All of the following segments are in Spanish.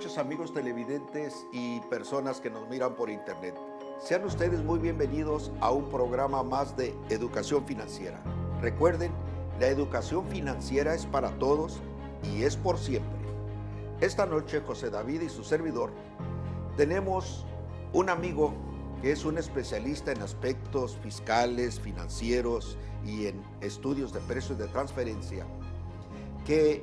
noches, amigos televidentes y personas que nos miran por internet. Sean ustedes muy bienvenidos a un programa más de Educación Financiera. Recuerden, la educación financiera es para todos y es por siempre. Esta noche, José David y su servidor, tenemos un amigo que es un especialista en aspectos fiscales, financieros y en estudios de precios de transferencia, que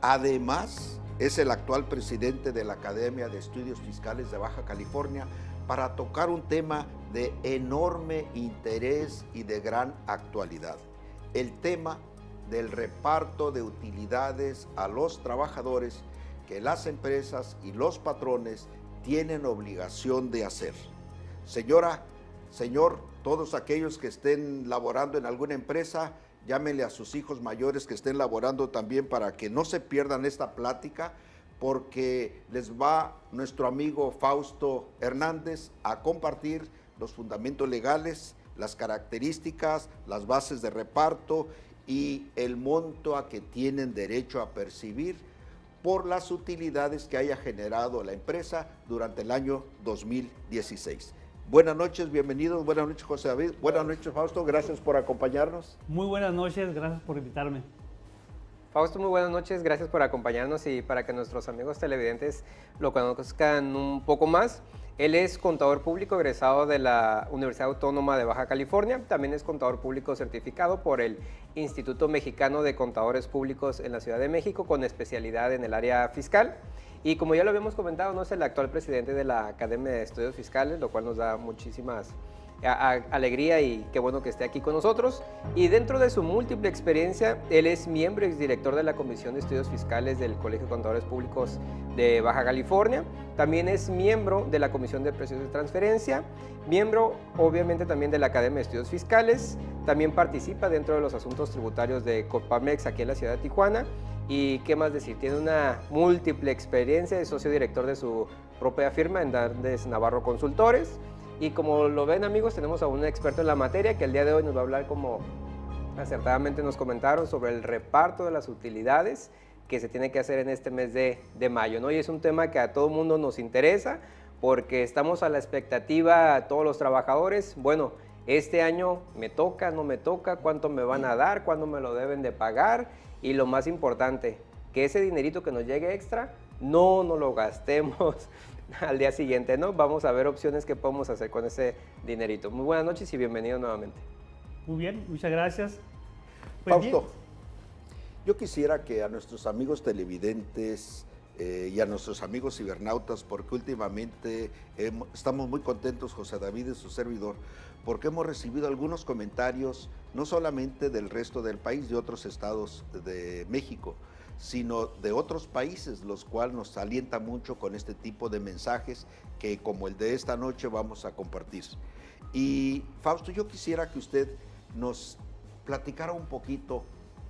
además es el actual presidente de la Academia de Estudios Fiscales de Baja California, para tocar un tema de enorme interés y de gran actualidad: el tema del reparto de utilidades a los trabajadores que las empresas y los patrones tienen obligación de hacer. Señora, señor, todos aquellos que estén laborando en alguna empresa, llámenle a sus hijos mayores que estén laborando también para que no se pierdan esta plática, porque les va nuestro amigo Fausto Hernández a compartir los fundamentos legales, las características, las bases de reparto y el monto a que tienen derecho a percibir por las utilidades que haya generado la empresa durante el año 2016. Buenas noches, bienvenidos. Buenas noches, José David. Buenas noches, Fausto. Gracias por acompañarnos. Muy buenas noches, gracias por invitarme. Fausto, muy buenas noches. Gracias por acompañarnos y para que nuestros amigos televidentes lo conozcan un poco más. Él es contador público egresado de la Universidad Autónoma de Baja California. También es contador público certificado por el Instituto Mexicano de Contadores Públicos en la Ciudad de México, con especialidad en el área fiscal. Y como ya lo habíamos comentado, ¿no?, es el actual presidente de la Academia de Estudios Fiscales, lo cual nos da muchísimas alegría y qué bueno que esté aquí con nosotros. Y dentro de su múltiple experiencia, él es miembro y exdirector de la Comisión de Estudios Fiscales del Colegio de Contadores Públicos de Baja California. También es miembro de la Comisión de Precios de Transferencia, miembro obviamente también de la Academia de Estudios Fiscales. También participa dentro de los asuntos tributarios de Coparmex aquí en la ciudad de Tijuana. Y qué más decir, tiene una múltiple experiencia, es socio director de su propia firma, Hernández Navarro Consultores. Y como lo ven, amigos, tenemos a un experto en la materia que el día de hoy nos va a hablar, como acertadamente nos comentaron, sobre el reparto de las utilidades que se tiene que hacer en este mes de mayo, ¿no? Y es un tema que a todo mundo nos interesa porque estamos a la expectativa, todos los trabajadores, bueno, este año me toca, no me toca, cuánto me van a dar, cuándo me lo deben de pagar, y lo más importante, que ese dinerito que nos llegue extra no nos lo gastemos al día siguiente, ¿no? Vamos a ver opciones que podemos hacer con ese dinerito. Muy buenas noches y bienvenido nuevamente. Muy bien, muchas gracias. Pues Fausto, yo quisiera que a nuestros amigos televidentes y a nuestros amigos cibernautas, porque últimamente estamos muy contentos, José David y su servidor, porque hemos recibido algunos comentarios, no solamente del resto del país, de otros estados de México, sino de otros países, los cuales nos alienta mucho con este tipo de mensajes que, como el de esta noche, vamos a compartir. Y Fausto, yo quisiera que usted nos platicara un poquito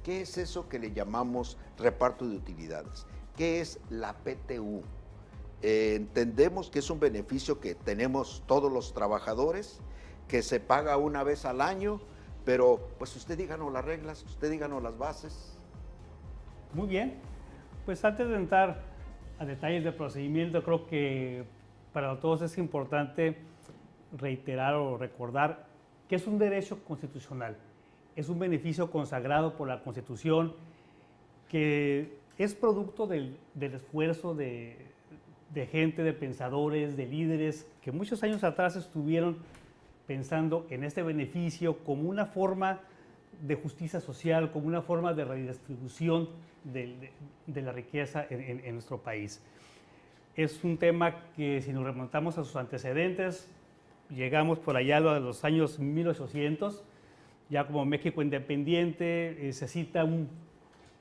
qué es eso que le llamamos reparto de utilidades. ¿Qué es la PTU? Entendemos que es un beneficio que tenemos todos los trabajadores, que se paga una vez al año, pero pues usted díganos las reglas, usted díganos las bases. Muy bien, pues antes de entrar a detalles del procedimiento, creo que para todos es importante reiterar o recordar que es un derecho constitucional, es un beneficio consagrado por la Constitución, que es producto del esfuerzo de gente, de pensadores, de líderes que muchos años atrás estuvieron pensando en este beneficio como una forma de justicia social, como una forma de redistribución de la riqueza en nuestro país. Es un tema que, si nos remontamos a sus antecedentes, llegamos por allá a los años 1800, ya como México independiente, se cita un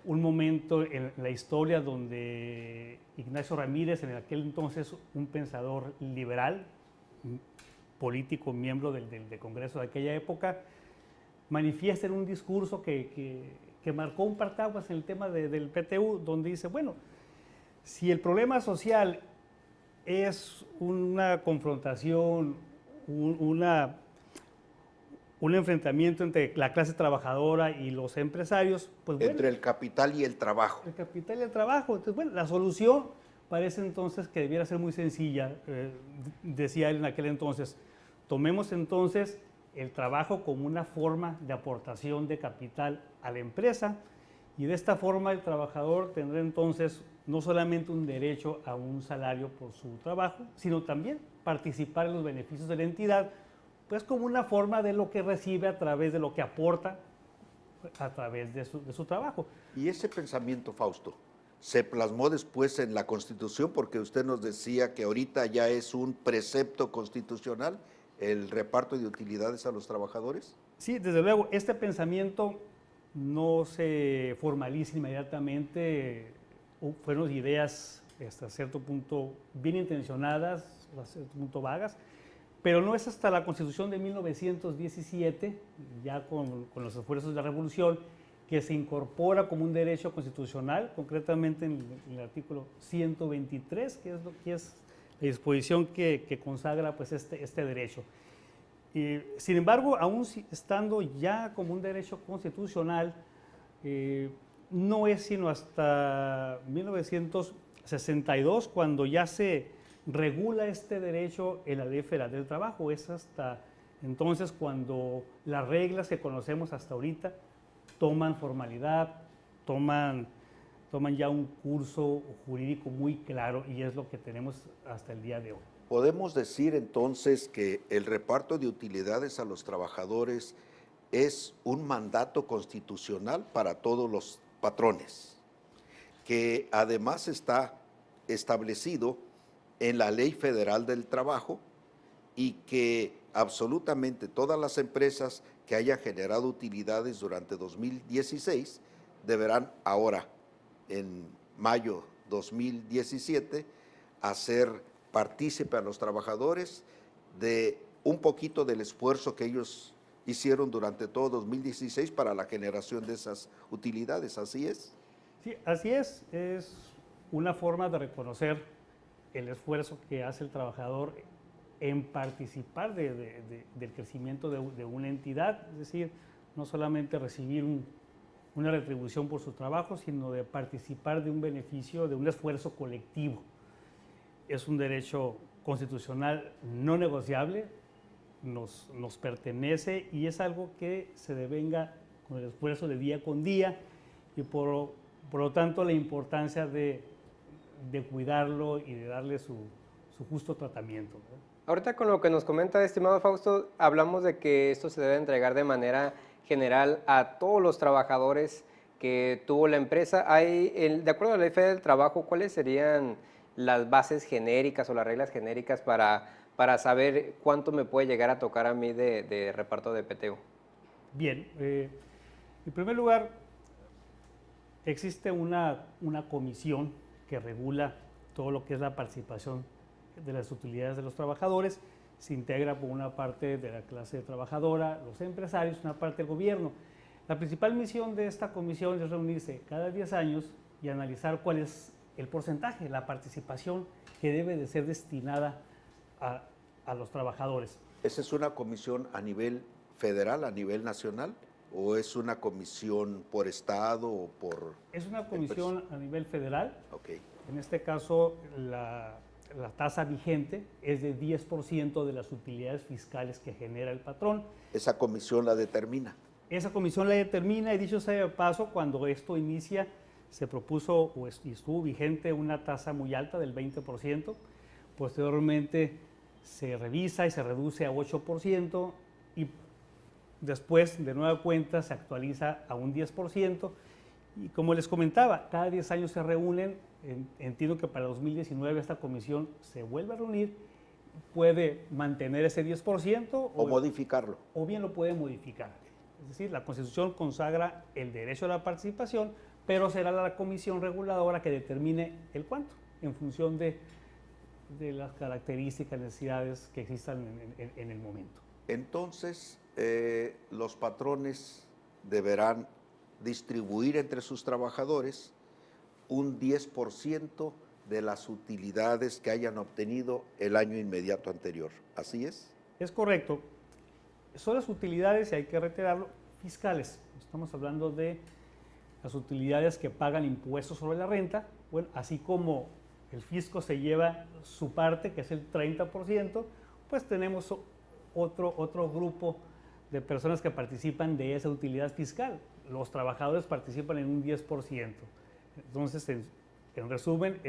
momento en la historia donde Ignacio Ramírez, en aquel entonces un pensador liberal, político, miembro del Congreso de aquella época, manifiesta en un discurso que marcó un partaguas en el tema del PTU, donde dice, bueno, si el problema social es una confrontación, un enfrentamiento entre la clase trabajadora y los empresarios, pues bueno, entre el capital y el trabajo. el capital y el trabajo. Entonces, bueno, la solución parece entonces que debiera ser muy sencilla. Decía él en aquel entonces, tomemos entonces el trabajo como una forma de aportación de capital a la empresa, y de esta forma el trabajador tendrá entonces no solamente un derecho a un salario por su trabajo, sino también participar en los beneficios de la entidad, pues como una forma de lo que recibe a través de lo que aporta a través de su trabajo. Y ese pensamiento, Fausto, se plasmó después en la Constitución, porque usted nos decía que ahorita ya es un precepto constitucional el reparto de utilidades a los trabajadores. Sí, desde luego, este pensamiento no se formaliza inmediatamente, fueron ideas hasta cierto punto bien intencionadas, hasta cierto punto vagas, pero no es hasta la Constitución de 1917, ya con los esfuerzos de la Revolución, que se incorpora como un derecho constitucional, concretamente en el artículo 123, que es la disposición que consagra pues, este derecho. Sin embargo, aún estando ya como un derecho constitucional, no es sino hasta 1962 cuando ya se regula este derecho en la Ley Federal del Trabajo. Es hasta entonces cuando las reglas que conocemos hasta ahorita toman formalidad, toman ya un curso jurídico muy claro, y es lo que tenemos hasta el día de hoy. Podemos decir entonces que el reparto de utilidades a los trabajadores es un mandato constitucional para todos los patrones, que además está establecido en la Ley Federal del Trabajo, y que absolutamente todas las empresas que hayan generado utilidades durante 2016 deberán ahora, en mayo 2017, hacer partícipe a los trabajadores de un poquito del esfuerzo que ellos hicieron durante todo 2016 para la generación de esas utilidades. ¿Así es? Sí, así es una forma de reconocer el esfuerzo que hace el trabajador en participar del crecimiento de una entidad, es decir, no solamente recibir una retribución por su trabajo, sino de participar de un beneficio, de un esfuerzo colectivo. Es un derecho constitucional no negociable, nos pertenece, y es algo que se devenga con el esfuerzo de día con día, y por lo tanto la importancia de cuidarlo y de darle su justo tratamiento, ¿no? Ahorita con lo que nos comenta, estimado Fausto, hablamos de que esto se debe entregar de manera general a todos los trabajadores que tuvo la empresa. De acuerdo a la Ley Federal del Trabajo, ¿cuáles serían las bases genéricas o las reglas genéricas para saber cuánto me puede llegar a tocar a mí de reparto de PTU? Bien, en primer lugar, existe una comisión que regula todo lo que es la participación de las utilidades de los trabajadores. Se integra por una parte de la clase trabajadora, los empresarios, una parte del gobierno. La principal misión de esta comisión es reunirse cada 10 años y analizar cuál es el porcentaje, la participación que debe de ser destinada a los trabajadores. ¿Esa es una comisión a nivel federal, a nivel nacional, o es una comisión por estado o por...? Es una comisión a nivel federal. Okay. En este caso, la tasa vigente es de 10% de las utilidades fiscales que genera el patrón. ¿Esa comisión la determina? Esa comisión la determina, y dicho sea de paso, cuando esto inicia, se propuso y estuvo vigente una tasa muy alta del 20%. Posteriormente se revisa y se reduce a 8%, y después, de nueva cuenta, se actualiza a un 10%. Y como les comentaba, cada 10 años se reúnen. Entiendo que para 2019 esta comisión se vuelve a reunir, puede mantener ese 10% o modificarlo. O bien lo puede modificar. Es decir, la Constitución consagra el derecho a la participación, pero será la comisión reguladora que determine el cuánto, en función de las características, necesidades que existan en el momento. Entonces, los patrones deberán distribuir entre sus trabajadores un 10% de las utilidades que hayan obtenido el año inmediato anterior. ¿Así es? Es correcto. Son las utilidades, y hay que reiterarlo, fiscales. Estamos hablando de las utilidades que pagan impuestos sobre la renta, bueno, así como el fisco se lleva su parte, que es el 30%, pues tenemos otro grupo de personas que participan de esa utilidad fiscal. Los trabajadores participan en un 10%. Entonces, en resumen,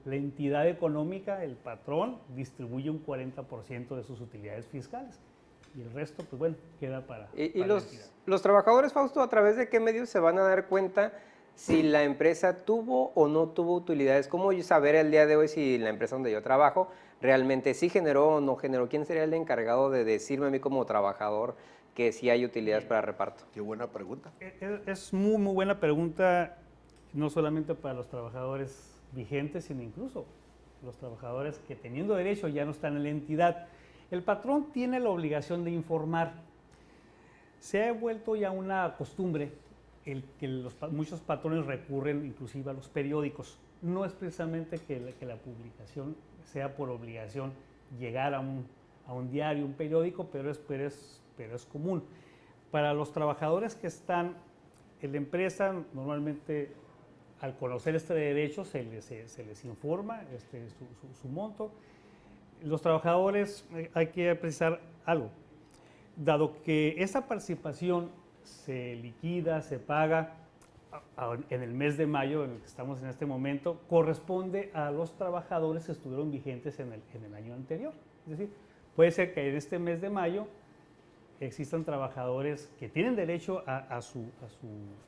la entidad económica, el patrón, distribuye un 40% de sus utilidades fiscales. Y el resto, pues bueno, queda para los trabajadores, Fausto, ¿a través de qué medios se van a dar cuenta si la empresa tuvo o no tuvo utilidades? ¿Cómo yo saber el día de hoy si la empresa donde yo trabajo realmente sí generó o no generó? ¿Quién sería el encargado de decirme a mí como trabajador que sí hay utilidades para reparto? Qué buena pregunta. Es muy, muy buena pregunta, no solamente para los trabajadores vigentes, sino incluso los trabajadores que teniendo derecho ya no están en la entidad. El patrón tiene la obligación de informar. Se ha vuelto ya una costumbre el que muchos patrones recurren inclusive a los periódicos. No es precisamente que la publicación sea por obligación llegar a un diario, un periódico, pero es común. Para los trabajadores que están en la empresa, normalmente al conocer este derecho se les informa su monto. Los trabajadores, hay que precisar algo, dado que esa participación se liquida, se paga en el mes de mayo, en el que estamos en este momento, corresponde a los trabajadores que estuvieron vigentes en el año anterior. Es decir, puede ser que en este mes de mayo existan trabajadores que tienen derecho a su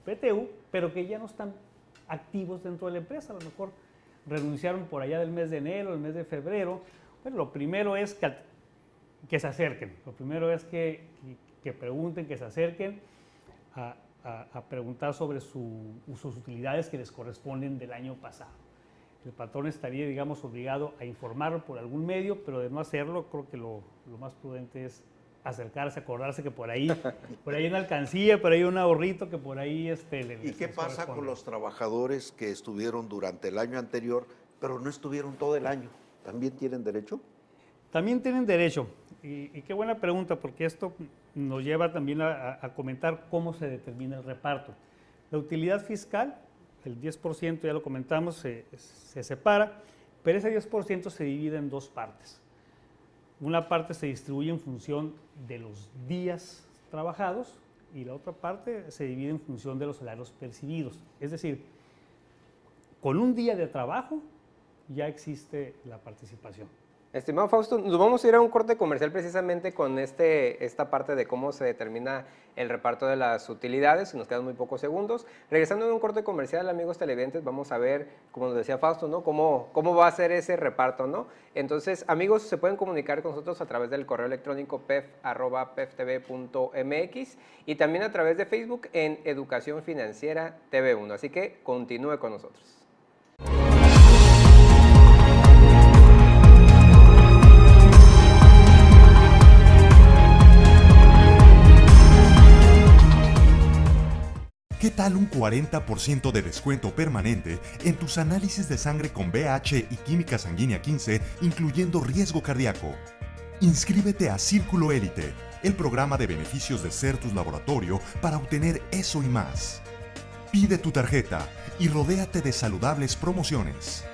PTU, pero que ya no están activos dentro de la empresa. A lo mejor renunciaron por allá del mes de enero, el mes de febrero. Bueno, lo primero es que se acerquen. Lo primero es que pregunten, que se acerquen a preguntar sobre sus utilidades que les corresponden del año pasado. El patrón estaría, digamos, obligado a informarlo por algún medio, pero de no hacerlo, creo que lo más prudente es acercarse, acordarse que por ahí hay una alcancía, por ahí un ahorrito, que por ahí ¿Y qué pasa con los trabajadores que estuvieron durante el año anterior, pero no estuvieron todo el año? ¿También tienen derecho? También tienen derecho. Y qué buena pregunta, porque esto nos lleva también a comentar cómo se determina el reparto. La utilidad fiscal, el 10%, ya lo comentamos, se separa, pero ese 10% se divide en dos partes. Una parte se distribuye en función de los días trabajados y la otra parte se divide en función de los salarios percibidos. Es decir, con un día de trabajo ya existe la participación. Estimado Fausto, nos vamos a ir a un corte comercial precisamente con esta parte de cómo se determina el reparto de las utilidades, y nos quedan muy pocos segundos. Regresando de un corte comercial, amigos televidentes, vamos a ver, como nos decía Fausto, ¿no? Cómo va a ser ese reparto, ¿no? Entonces, amigos, se pueden comunicar con nosotros a través del correo electrónico pef@peftv.mx y también a través de Facebook en Educación Financiera TV1. Así que continúe con nosotros. ¿Qué tal un 40% de descuento permanente en tus análisis de sangre con VH y química sanguínea 15, incluyendo riesgo cardíaco? Inscríbete a Círculo Élite, el programa de beneficios de Certus Laboratorio para obtener eso y más. Pide tu tarjeta y rodéate de saludables promociones.